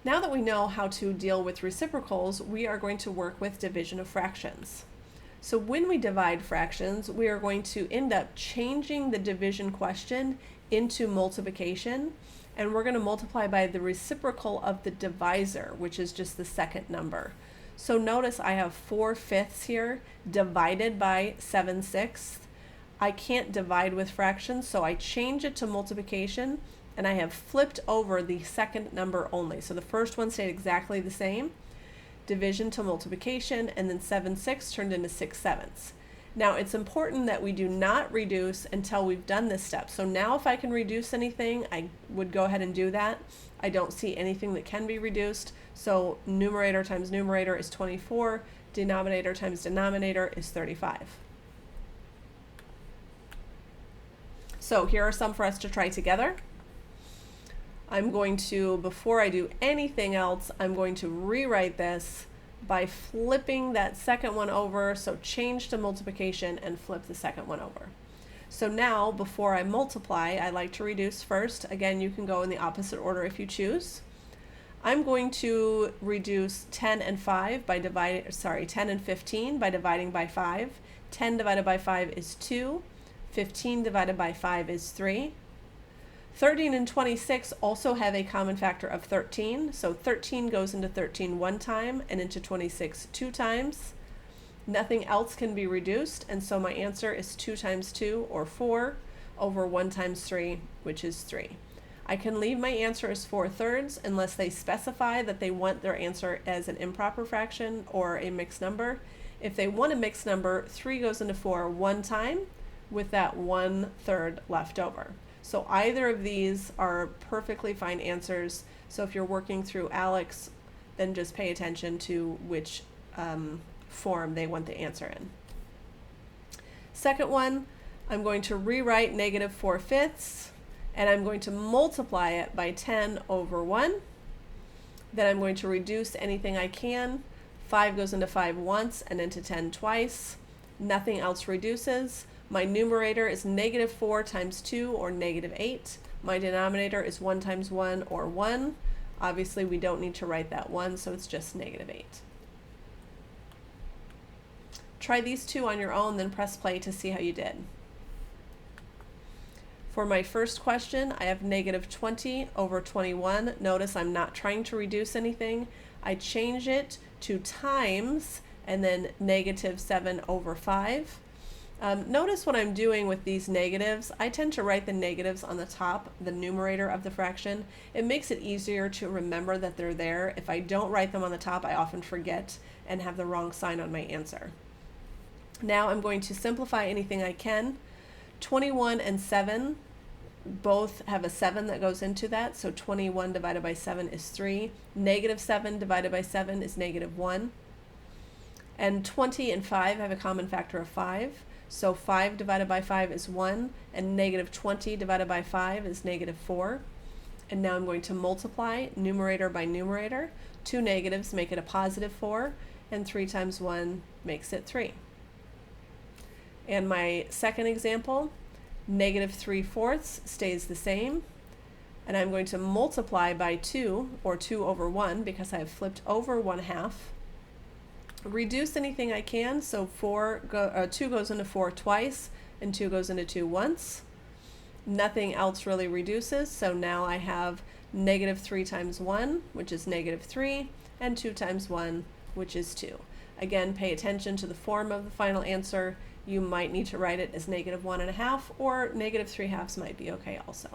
Now that we know how to deal with reciprocals, we are going to work with division of fractions. So when we divide fractions, we are going to end up changing the division question into multiplication, and we're going to multiply by the reciprocal of the divisor, which is just the second number. So notice I have 4/5 here divided by 7/6. I can't divide with fractions, so I change it to multiplication, and I have flipped over the second number only. So the first one stayed exactly the same, division to multiplication, and then 7/6 turned into 6/7. Now it's important that we do not reduce until we've done this step. So now if I can reduce anything, I would go ahead and do that. I don't see anything that can be reduced. So numerator times numerator is 24, denominator times denominator is 35. So here are some for us to try together. I'm going to, before I do anything else, I'm going to rewrite this by flipping that second one over. So change to multiplication and flip the second one over. So now, before I multiply, I like to reduce first. Again, you can go in the opposite order if you choose. I'm going to reduce 10 and 15 by dividing by 5. 10 divided by 5 is 2. 15 divided by 5 is 3. 13 and 26 also have a common factor of 13, so 13 goes into 13 one time and into 26 two times. Nothing else can be reduced, and so my answer is 2 times 2, or 4, over 1 times 3, which is 3. I can leave my answer as 4/3 unless they specify that they want their answer as an improper fraction or a mixed number. If they want a mixed number, 3 goes into 4 one time with that 1/3 left over. So either of these are perfectly fine answers. So if you're working through Alex, then just pay attention to which form they want the answer in. Second one, I'm going to rewrite -4/5, and I'm going to multiply it by 10 over 1. Then I'm going to reduce anything I can. 5 goes into 5 once and into 10 twice. Nothing else reduces. My numerator is -4 times 2, or -8. My denominator is 1 times 1, or 1. Obviously, we don't need to write that 1, so it's just -8. Try these two on your own, then press play to see how you did. For my first question, I have -20 over 21. Notice I'm not trying to reduce anything. I change it to times, and then -7 over 5. Notice what I'm doing with these negatives. I tend to write the negatives on the top, the numerator of the fraction. It makes it easier to remember that they're there. If I don't write them on the top, I often forget and have the wrong sign on my answer. Now I'm going to simplify anything I can. 21 and 7 both have a 7 that goes into that, so 21 divided by 7 is 3. -7 divided by 7 is -1. And 20 and 5 have a common factor of 5. So 5 divided by 5 is 1, and -20 divided by 5 is -4. And now I'm going to multiply numerator by numerator. 2 negatives make it a +4, and 3 times 1 makes it 3. And my second example, -3/4 stays the same, and I'm going to multiply by 2, or 2 over 1, because I have flipped over 1/2. Reduce anything I can, so 2 goes into 4 twice, and 2 goes into 2 once. Nothing else really reduces, so now I have -3 times 1, which is -3, and 2 times 1, which is 2. Again, pay attention to the form of the final answer. You might need to write it as -1.5, or -3/2 might be okay also.